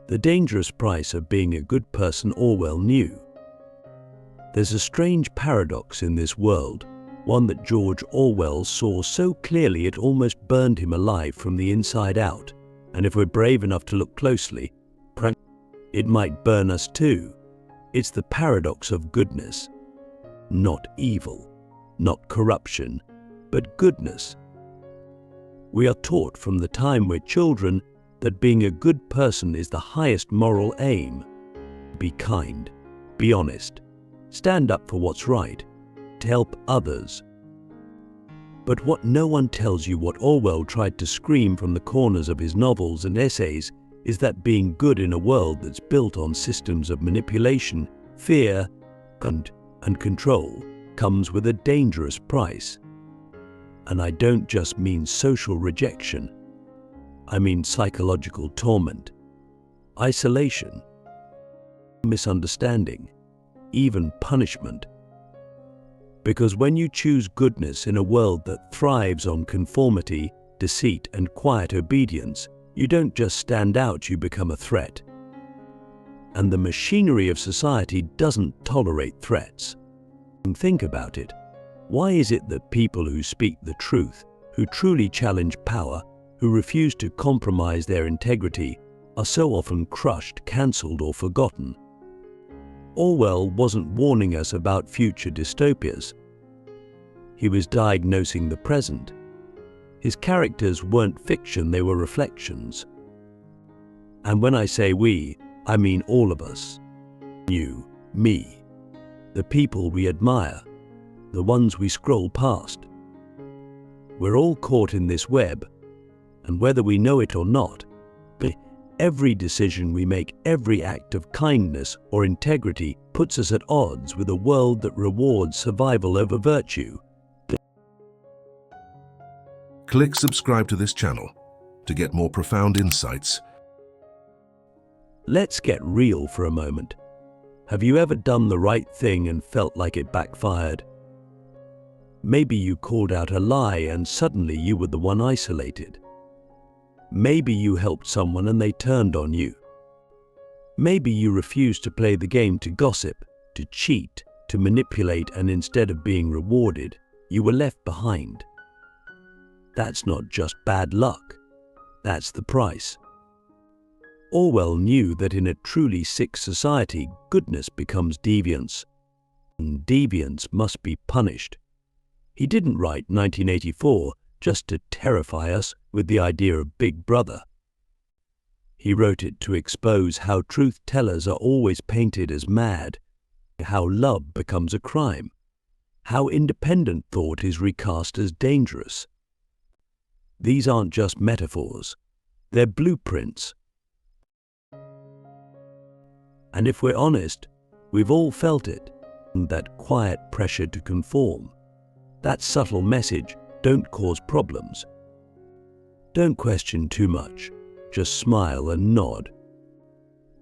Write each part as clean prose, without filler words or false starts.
The dangerous price of being a good person Orwell knew. There's a strange paradox in this world, one that George Orwell saw so clearly it almost burned him alive from the inside out, and if we're brave enough to look closely, it might burn us too. It's the paradox of goodness. Not evil, not corruption, but goodness. We are taught from the time we're children that being a good person is the highest moral aim. Be kind, be honest, stand up for what's right, to help others. But what no one tells you, what Orwell tried to scream from the corners of his novels and essays, is that being good in a world that's built on systems of manipulation, fear, and control comes with a dangerous price. And I don't just mean social rejection. I mean psychological torment, isolation, misunderstanding, even punishment. Because when you choose goodness in a world that thrives on conformity, deceit, and quiet obedience, you don't just stand out, you become a threat. And the machinery of society doesn't tolerate threats. And think about it. Why is it that people who speak the truth, who truly challenge power, who refuse to compromise their integrity, are so often crushed, cancelled, or forgotten? Orwell wasn't warning us about future dystopias. He was diagnosing the present. His characters weren't fiction, they were reflections. And when I say we, I mean all of us. You, me, the people we admire, the ones we scroll past. We're all caught in this web, and whether we know it or not, every decision we make, every act of kindness or integrity puts us at odds with a world that rewards survival over virtue. Click subscribe to this channel to get more profound insights. Let's get real for a moment. Have you ever done the right thing and felt like it backfired? Maybe you called out a lie and suddenly you were the one isolated. Maybe you helped someone and they turned on you. Maybe you refused to play the game, to gossip, to cheat, to manipulate, and instead of being rewarded, you were left behind. That's not just bad luck. That's the price. Orwell knew that in a truly sick society, goodness becomes deviance, and deviance must be punished. He didn't write 1984 just to terrify us with the idea of Big Brother. He wrote it to expose how truth-tellers are always painted as mad, how love becomes a crime, how independent thought is recast as dangerous. These aren't just metaphors, they're blueprints. And if we're honest, we've all felt it, that quiet pressure to conform, that subtle message, don't cause problems. Don't question too much, just smile and nod.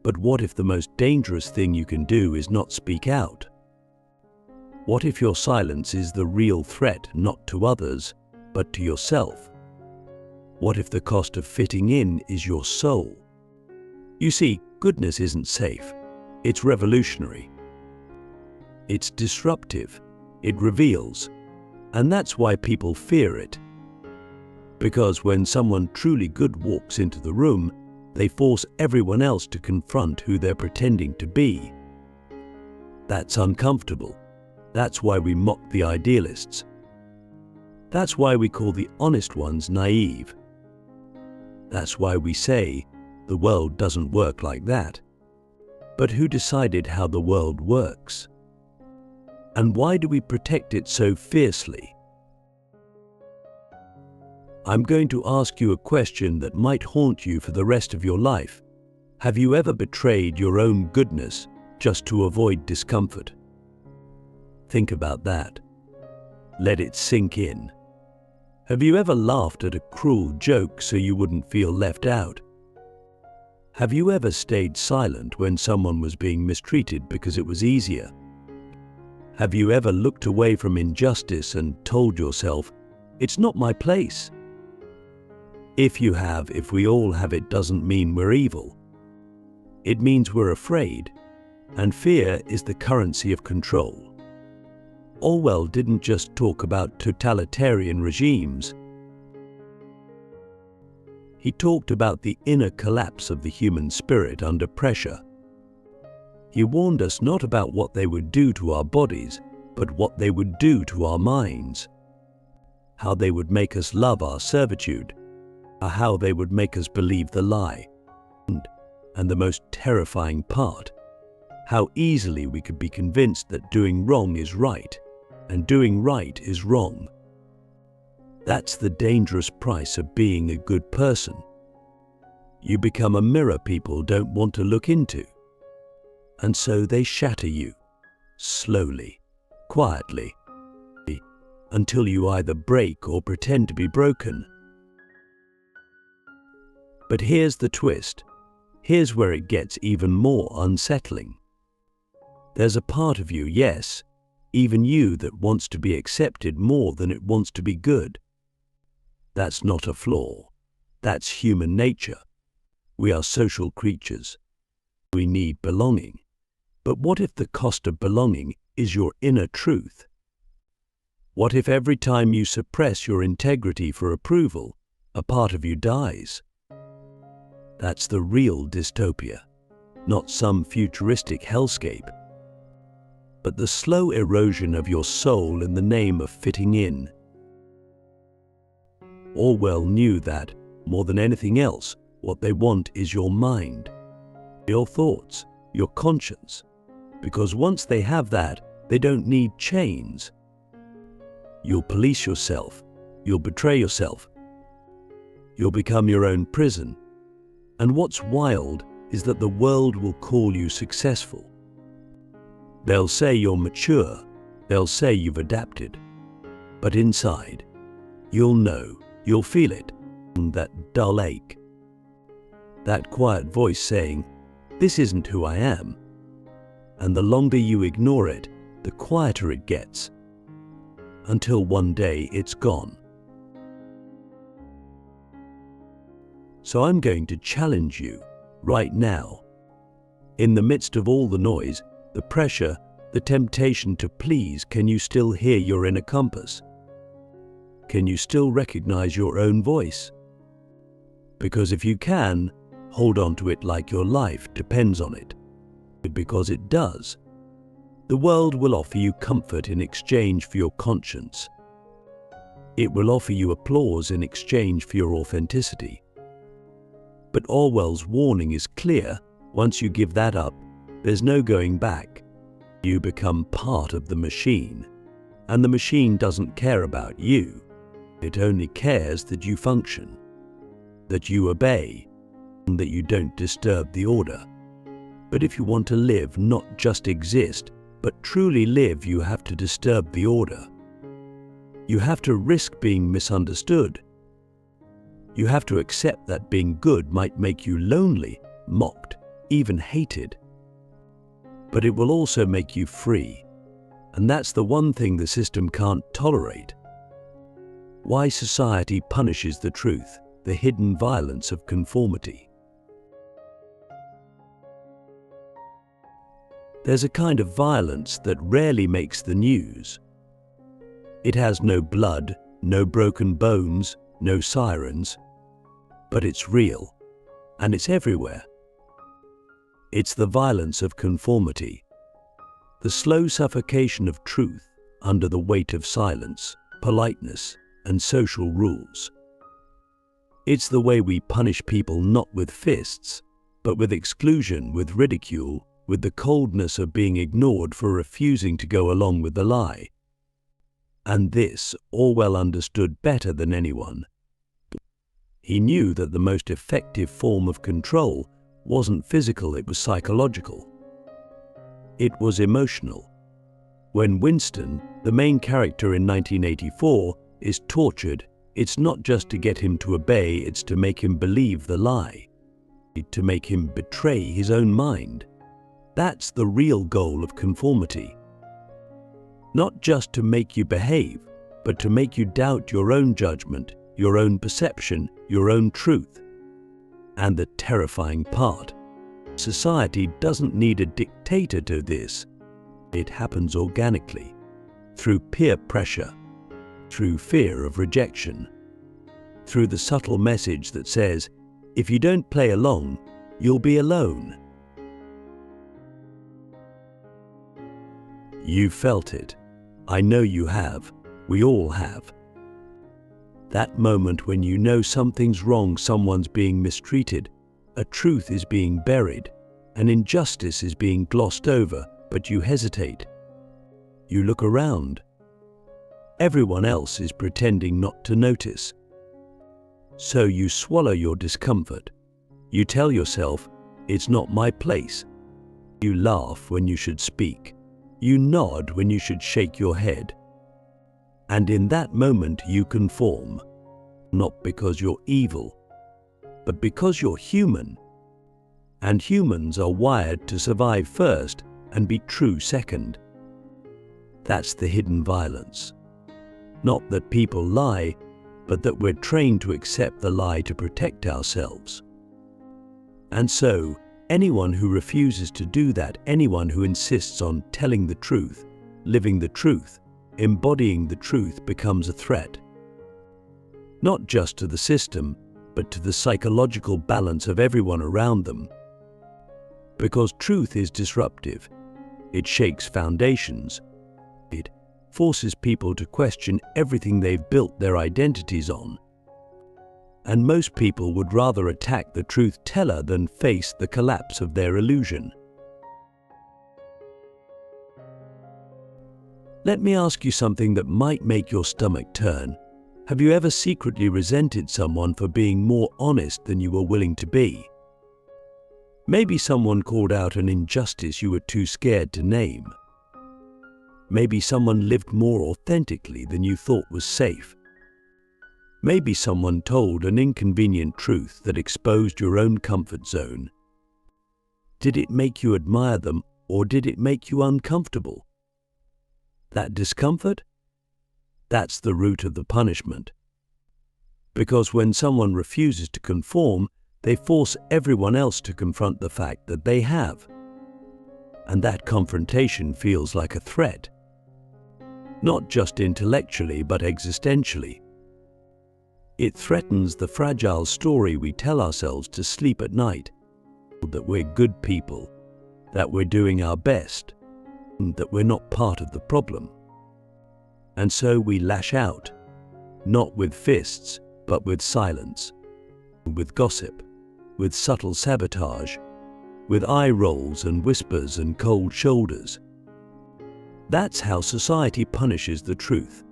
But what if the most dangerous thing you can do is not speak out? What if your silence is the real threat, not to others, but to yourself? What if the cost of fitting in is your soul? You see, goodness isn't safe. It's revolutionary. It's disruptive. It reveals. And that's why people fear it. Because when someone truly good walks into the room, they force everyone else to confront who they're pretending to be. That's uncomfortable. That's why we mock the idealists. That's why we call the honest ones naive. That's why we say, the world doesn't work like that. But who decided how the world works? And why do we protect it so fiercely? I'm going to ask you a question that might haunt you for the rest of your life. Have you ever betrayed your own goodness just to avoid discomfort? Think about that. Let it sink in. Have you ever laughed at a cruel joke so you wouldn't feel left out? Have you ever stayed silent when someone was being mistreated because it was easier? Have you ever looked away from injustice and told yourself, it's not my place? If you have, if we all have, it doesn't mean we're evil. It means we're afraid, and fear is the currency of control. Orwell didn't just talk about totalitarian regimes. He talked about the inner collapse of the human spirit under pressure. He warned us not about what they would do to our bodies, but what they would do to our minds. How they would make us love our servitude, or how they would make us believe the lie. And the most terrifying part, how easily we could be convinced that doing wrong is right, and doing right is wrong. That's the dangerous price of being a good person. You become a mirror people don't want to look into. And so they shatter you, slowly, quietly, until you either break or pretend to be broken. But here's the twist. Here's where it gets even more unsettling. There's a part of you, yes, even you, that wants to be accepted more than it wants to be good. That's not a flaw. That's human nature. We are social creatures. We need belonging. But what if the cost of belonging is your inner truth? What if every time you suppress your integrity for approval, a part of you dies? That's the real dystopia, not some futuristic hellscape, but the slow erosion of your soul in the name of fitting in. Orwell knew that, more than anything else, what they want is your mind, your thoughts, your conscience, because once they have that, they don't need chains. You'll police yourself, you'll betray yourself, you'll become your own prison. And what's wild is that the world will call you successful. They'll say you're mature, they'll say you've adapted. But inside, you'll know, you'll feel it, that dull ache. That quiet voice saying, "This isn't who I am." And the longer you ignore it, the quieter it gets, until one day it's gone. So I'm going to challenge you, right now. In the midst of all the noise, the pressure, the temptation to please, can you still hear your inner compass? Can you still recognize your own voice? Because if you can, hold on to it like your life depends on it. Because it does. The world will offer you comfort in exchange for your conscience. It will offer you applause in exchange for your authenticity. But Orwell's warning is clear. Once you give that up, there's no going back. You become part of the machine. And the machine doesn't care about you. It only cares that you function, that you obey, and that you don't disturb the order. But if you want to live, not just exist, but truly live, you have to disturb the order. You have to risk being misunderstood. You have to accept that being good might make you lonely, mocked, even hated. But it will also make you free. And that's the one thing the system can't tolerate. Why society punishes the truth, the hidden violence of conformity. There's a kind of violence that rarely makes the news. It has no blood, no broken bones, no sirens, but it's real, and it's everywhere. It's the violence of conformity, the slow suffocation of truth under the weight of silence, politeness, and social rules. It's the way we punish people not with fists, but with exclusion, with ridicule, with the coldness of being ignored for refusing to go along with the lie. And this Orwell understood better than anyone. He knew that the most effective form of control wasn't physical, it was psychological. It was emotional. When Winston, the main character in 1984, is tortured, it's not just to get him to obey, it's to make him believe the lie, to make him betray his own mind. That's the real goal of conformity. Not just to make you behave, but to make you doubt your own judgment, your own perception, your own truth. And the terrifying part, Society doesn't need a dictator to this. It happens organically, through peer pressure, through fear of rejection, through the subtle message that says, if you don't play along, you'll be alone. You felt it. I know you have. We all have. That moment when you know something's wrong, someone's being mistreated, a truth is being buried, an injustice is being glossed over, but you hesitate. You look around. Everyone else is pretending not to notice. So you swallow your discomfort. You tell yourself, it's not my place. You laugh when you should speak. You nod when you should shake your head. And in that moment you conform, not because you're evil, but because you're human. And humans are wired to survive first and be true second. That's the hidden violence. Not that people lie, but that we're trained to accept the lie to protect ourselves. And so, anyone who refuses to do that, anyone who insists on telling the truth, living the truth, embodying the truth, becomes a threat. Not just to the system, but to the psychological balance of everyone around them. Because truth is disruptive. It shakes foundations. It forces people to question everything they've built their identities on. And most people would rather attack the truth teller than face the collapse of their illusion. Let me ask you something that might make your stomach turn. Have you ever secretly resented someone for being more honest than you were willing to be? Maybe someone called out an injustice you were too scared to name. Maybe someone lived more authentically than you thought was safe. Maybe someone told an inconvenient truth that exposed your own comfort zone. Did it make you admire them, or did it make you uncomfortable? That discomfort? That's the root of the punishment. Because when someone refuses to conform, they force everyone else to confront the fact that they have. And that confrontation feels like a threat. Not just intellectually, but existentially. It threatens the fragile story we tell ourselves to sleep at night. That we're good people, that we're doing our best, and that we're not part of the problem. And so we lash out, not with fists, but with silence, with gossip, with subtle sabotage, with eye rolls and whispers and cold shoulders. That's how society punishes the truth,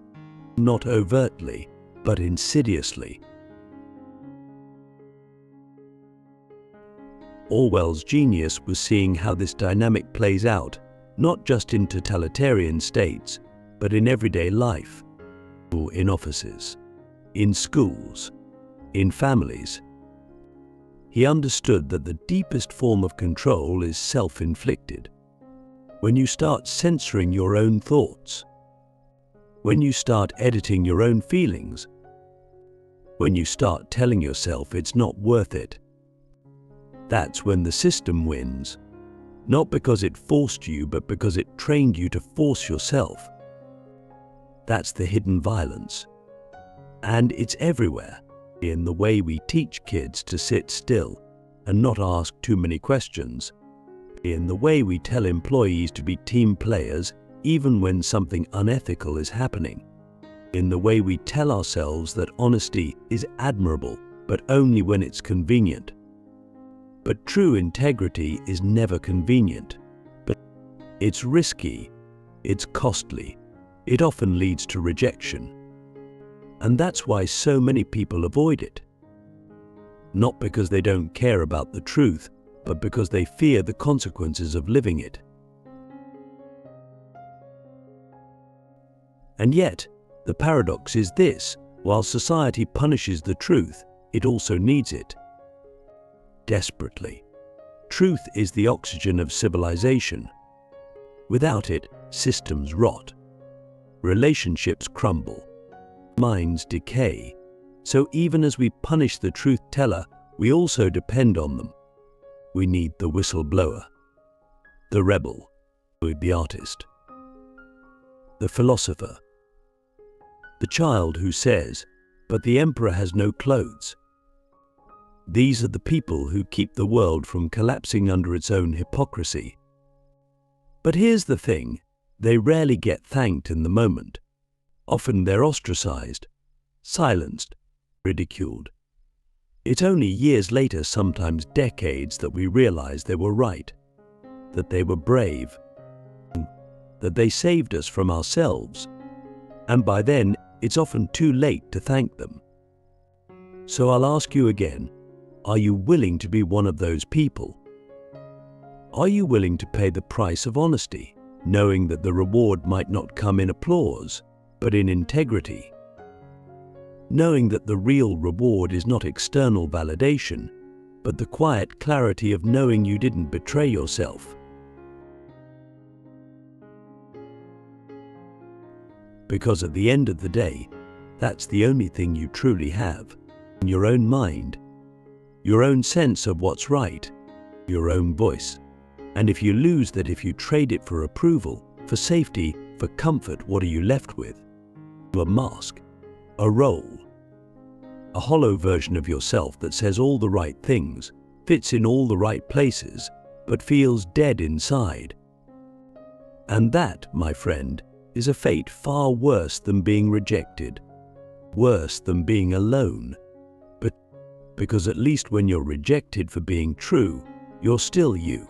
not overtly, but insidiously. Orwell's genius was seeing how this dynamic plays out, not just in totalitarian states, but in everyday life, in offices, in schools, in families. He understood that the deepest form of control is self-inflicted. When you start censoring your own thoughts, when you start editing your own feelings, when you start telling yourself it's not worth it, that's when the system wins. Not because it forced you, but because it trained you to force yourself. That's the hidden violence. And it's everywhere. In the way we teach kids to sit still and not ask too many questions. In the way we tell employees to be team players even when something unethical is happening. In the way we tell ourselves that honesty is admirable, but only when it's convenient. But true integrity is never convenient. But it's risky, it's costly, it often leads to rejection. And that's why so many people avoid it. Not because they don't care about the truth, but because they fear the consequences of living it. And yet, the paradox is this: while society punishes the truth, it also needs it. Desperately. Truth is the oxygen of civilization. Without it, systems rot. Relationships crumble. Minds decay. So even as we punish the truth teller, we also depend on them. We need the whistleblower, the rebel, the artist, the philosopher, the child who says, "But the emperor has no clothes." These are the people who keep the world from collapsing under its own hypocrisy. But here's the thing, they rarely get thanked in the moment. Often they're ostracized, silenced, ridiculed. It's only years later, sometimes decades, that we realize they were right, that they were brave, that they saved us from ourselves. And by then, it's often too late to thank them. So I'll ask you again, are you willing to be one of those people? Are you willing to pay the price of honesty, knowing that the reward might not come in applause, but in integrity? Knowing that the real reward is not external validation, but the quiet clarity of knowing you didn't betray yourself. Because at the end of the day, that's the only thing you truly have. Your own mind, your own sense of what's right, your own voice. And if you lose that, if you trade it for approval, for safety, for comfort, what are you left with? A mask, a role, a hollow version of yourself that says all the right things, fits in all the right places, but feels dead inside. And that, my friend, is a fate far worse than being rejected, worse than being alone. But because at least when you're rejected for being true, you're still you.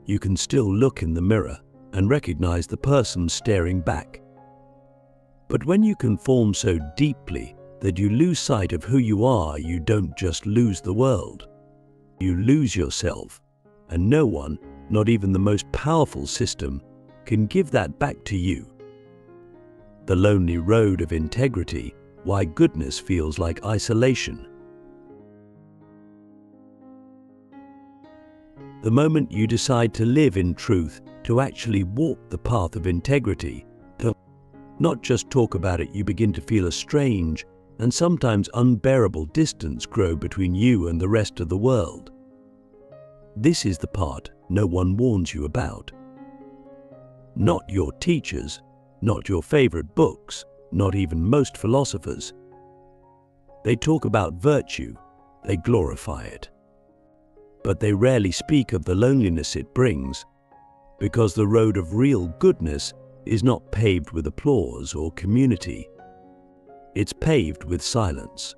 You can still look in the mirror and recognize the person staring back. But when you conform so deeply that you lose sight of who you are, you don't just lose the world. You lose yourself, and no one, not even the most powerful system, can give that back to you. The lonely road of integrity, why goodness feels like isolation. The moment you decide to live in truth, to actually walk the path of integrity, to not just talk about it, you begin to feel a strange and sometimes unbearable distance grow between you and the rest of the world. This is the part no one warns you about. Not your teachers, not your favorite books, not even most philosophers. They talk about virtue, they glorify it. But they rarely speak of the loneliness it brings, because the road of real goodness is not paved with applause or community. It's paved with silence,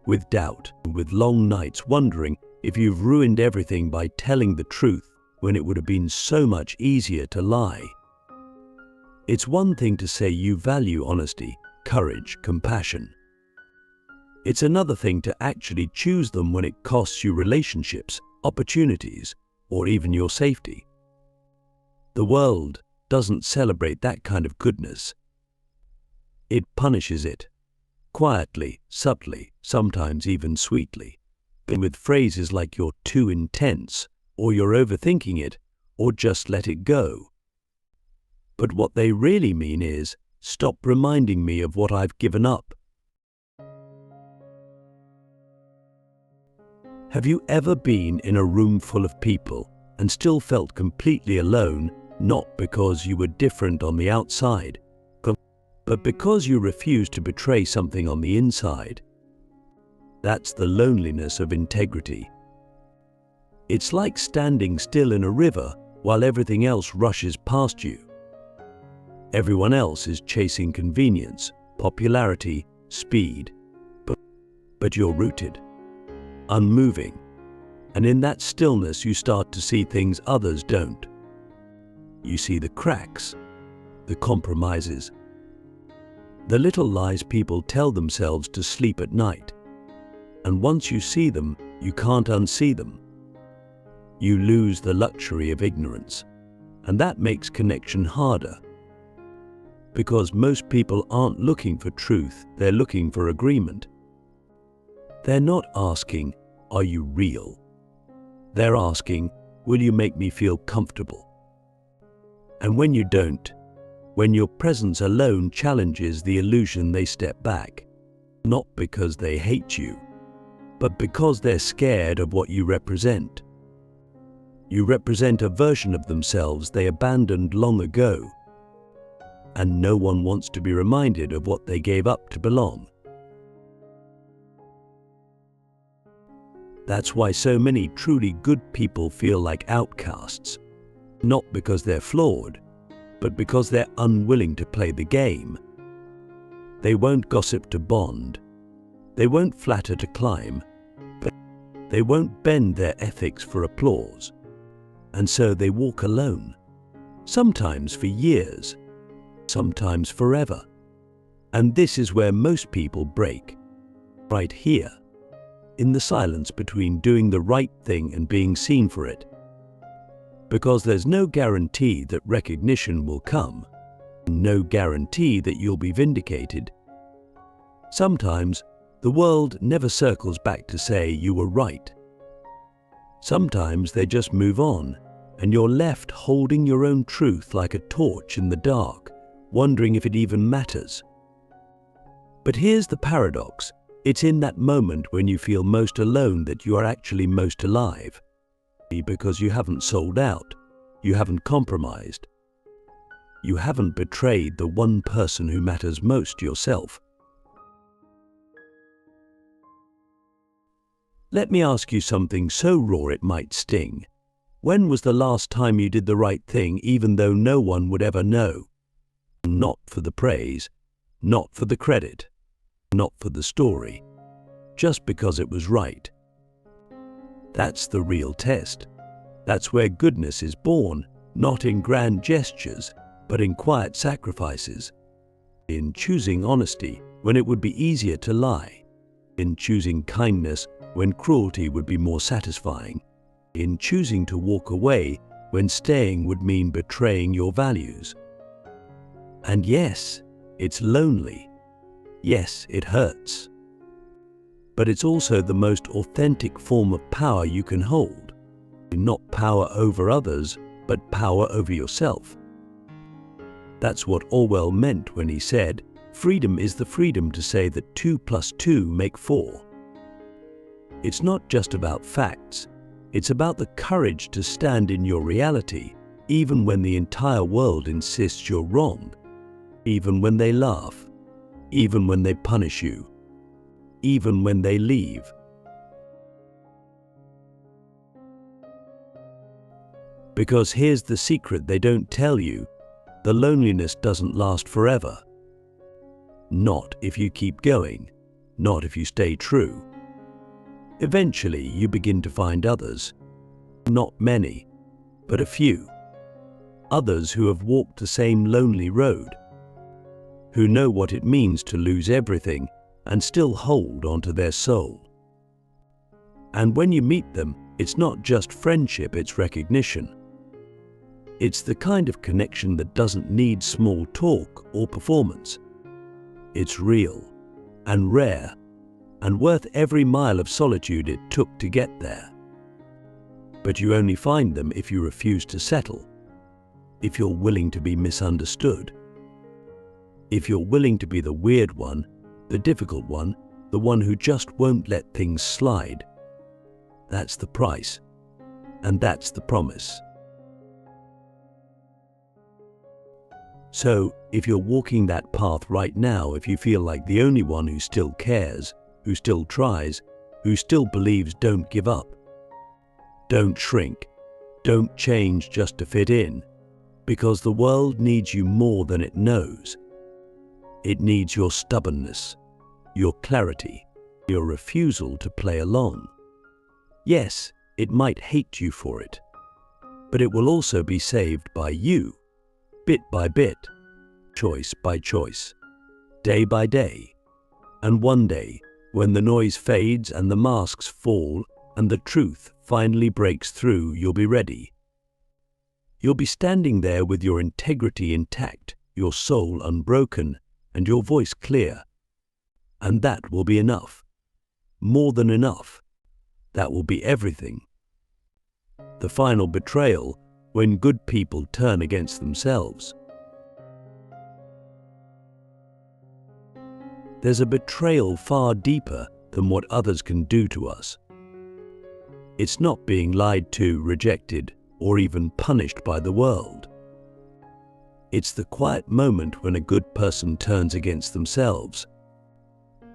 with doubt, with long nights wondering if you've ruined everything by telling the truth when it would have been so much easier to lie. It's one thing to say you value honesty, courage, compassion. It's another thing to actually choose them when it costs you relationships, opportunities, or even your safety. The world doesn't celebrate that kind of goodness. It punishes it, quietly, subtly, sometimes even sweetly, with phrases like "you're too intense," or "you're overthinking it," or "just let it go." But what they really mean is, "Stop reminding me of what I've given up." Have you ever been in a room full of people and still felt completely alone, not because you were different on the outside, but because you refused to betray something on the inside? That's the loneliness of integrity. It's like standing still in a river while everything else rushes past you. Everyone else is chasing convenience, popularity, speed, but you're rooted, unmoving, and in that stillness you start to see things others don't. You see the cracks, the compromises, the little lies people tell themselves to sleep at night. And once you see them, you can't unsee them. You lose the luxury of ignorance, and that makes connection harder. Because most people aren't looking for truth, they're looking for agreement. They're not asking, "Are you real?" They're asking, "Will you make me feel comfortable?" And when you don't, when your presence alone challenges the illusion, they step back. Not because they hate you, but because they're scared of what you represent. You represent a version of themselves they abandoned long ago, and no one wants to be reminded of what they gave up to belong. That's why so many truly good people feel like outcasts, not because they're flawed, but because they're unwilling to play the game. They won't gossip to bond, they won't flatter to climb, but they won't bend their ethics for applause. And so they walk alone, sometimes for years, sometimes forever. And this is where most people break, right here, in the silence between doing the right thing and being seen for it. Because there's no guarantee that recognition will come, no guarantee that you'll be vindicated. Sometimes the world never circles back to say you were right. Sometimes they just move on, and you're left holding your own truth like a torch in the dark, wondering if it even matters. But here's the paradox. It's in that moment when you feel most alone that you are actually most alive. Because you haven't sold out, you haven't compromised, you haven't betrayed the one person who matters most, yourself. Let me ask you something so raw it might sting. When was the last time you did the right thing even though no one would ever know? Not for the praise, not for the credit, not for the story, just because it was right. That's the real test. That's where goodness is born, not in grand gestures, but in quiet sacrifices. In choosing honesty when it would be easier to lie. In choosing kindness when cruelty would be more satisfying. In choosing to walk away when staying would mean betraying your values. And yes, it's lonely. Yes, it hurts. But it's also the most authentic form of power you can hold. Not power over others, but power over yourself. That's what Orwell meant when he said, "Freedom is the freedom to say that 2 + 2 make 4." It's not just about facts. It's about the courage to stand in your reality, even when the entire world insists you're wrong. Even when they laugh. Even when they punish you. Even when they leave. Because here's the secret they don't tell you. The loneliness doesn't last forever. Not if you keep going. Not if you stay true. Eventually you begin to find others. Not many, but a few. Others who have walked the same lonely road. Who know what it means to lose everything and still hold onto their soul. And when you meet them, it's not just friendship, it's recognition. It's the kind of connection that doesn't need small talk or performance. It's real and rare and worth every mile of solitude it took to get there. But you only find them if you refuse to settle, if you're willing to be misunderstood, if you're willing to be the weird one, the difficult one, the one who just won't let things slide. That's the price, and that's the promise. So, if you're walking that path right now, if you feel like the only one who still cares, who still tries, who still believes, don't give up. Don't shrink. Don't change just to fit in, because the world needs you more than it knows. It needs your stubbornness, your clarity, your refusal to play along. Yes, it might hate you for it, but it will also be saved by you, bit by bit, choice by choice, day by day. And one day, when the noise fades and the masks fall and the truth finally breaks through, you'll be ready. You'll be standing there with your integrity intact, your soul unbroken, and your voice clear. And that will be enough. More than enough. That will be everything. The final betrayal, when good people turn against themselves. There's a betrayal far deeper than what others can do to us. It's not being lied to, rejected, or even punished by the world. It's the quiet moment when a good person turns against themselves,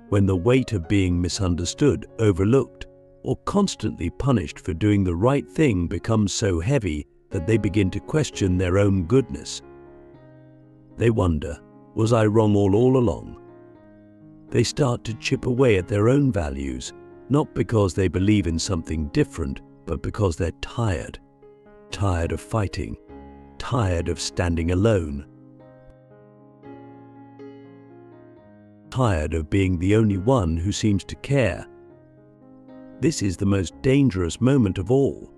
when the weight of being misunderstood, overlooked, or constantly punished for doing the right thing becomes so heavy that they begin to question their own goodness. They wonder, was I wrong all along? They start to chip away at their own values, not because they believe in something different, but because they're tired. Tired of fighting, tired of standing alone, tired of being the only one who seems to care. This is the most dangerous moment of all.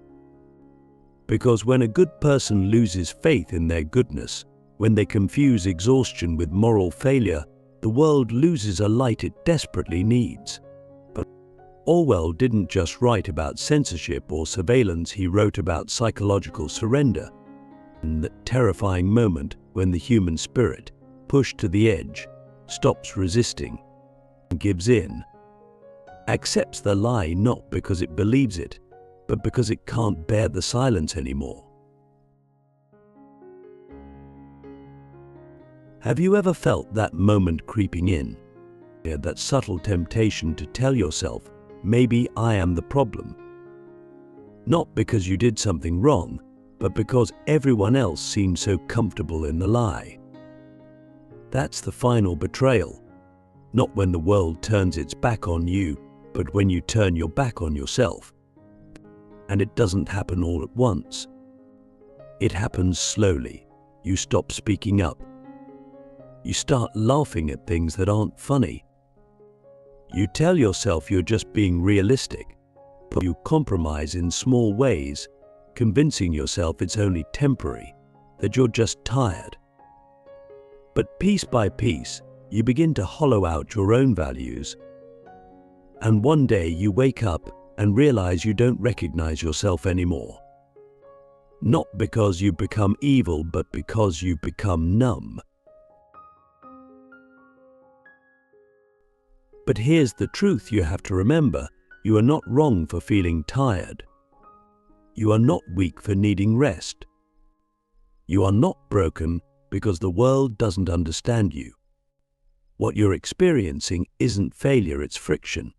Because when a good person loses faith in their goodness, when they confuse exhaustion with moral failure, the world loses a light it desperately needs. But Orwell didn't just write about censorship or surveillance, he wrote about psychological surrender, in that terrifying moment when the human spirit, pushed to the edge, stops resisting, and gives in, accepts the lie not because it believes it, but because it can't bear the silence anymore. Have you ever felt that moment creeping in? That subtle temptation to tell yourself, maybe I am the problem. Not because you did something wrong, but because everyone else seemed so comfortable in the lie. That's the final betrayal. Not when the world turns its back on you, but when you turn your back on yourself. And it doesn't happen all at once. It happens slowly. You stop speaking up. You start laughing at things that aren't funny. You tell yourself you're just being realistic, but you compromise in small ways, convincing yourself it's only temporary, that you're just tired. But piece by piece, you begin to hollow out your own values. And one day you wake up and realize you don't recognize yourself anymore. Not because you've become evil, but because you've become numb. But here's the truth you have to remember. You are not wrong for feeling tired. You are not weak for needing rest. You are not broken because the world doesn't understand you. What you're experiencing isn't failure, it's friction.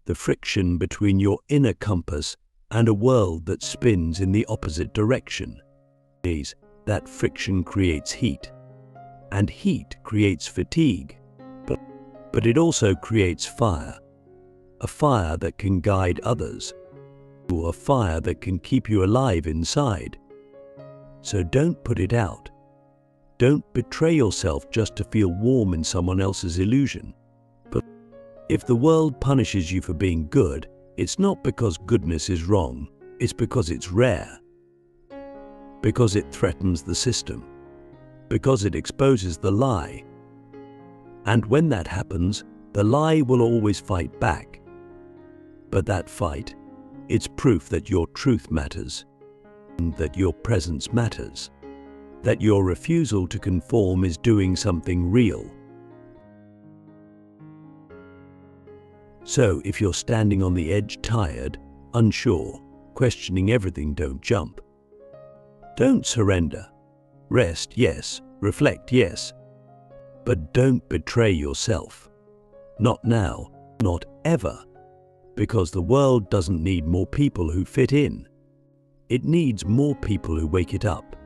The friction between your inner compass and a world that spins in the opposite direction. That friction creates heat, and heat creates fatigue. But it also creates fire, a fire that can guide others, or a fire that can keep you alive inside. So don't put it out. Don't betray yourself just to feel warm in someone else's illusion. But if the world punishes you for being good, it's not because goodness is wrong, it's because it's rare. Because it threatens the system. Because it exposes the lie. And when that happens, the lie will always fight back. But that fight, it's proof that your truth matters, and that your presence matters, that your refusal to conform is doing something real. So if you're standing on the edge, tired, unsure, questioning everything, don't jump. Don't surrender. Rest, yes. Reflect, yes. But don't betray yourself. Not now, not ever. Because the world doesn't need more people who fit in. It needs more people who wake it up.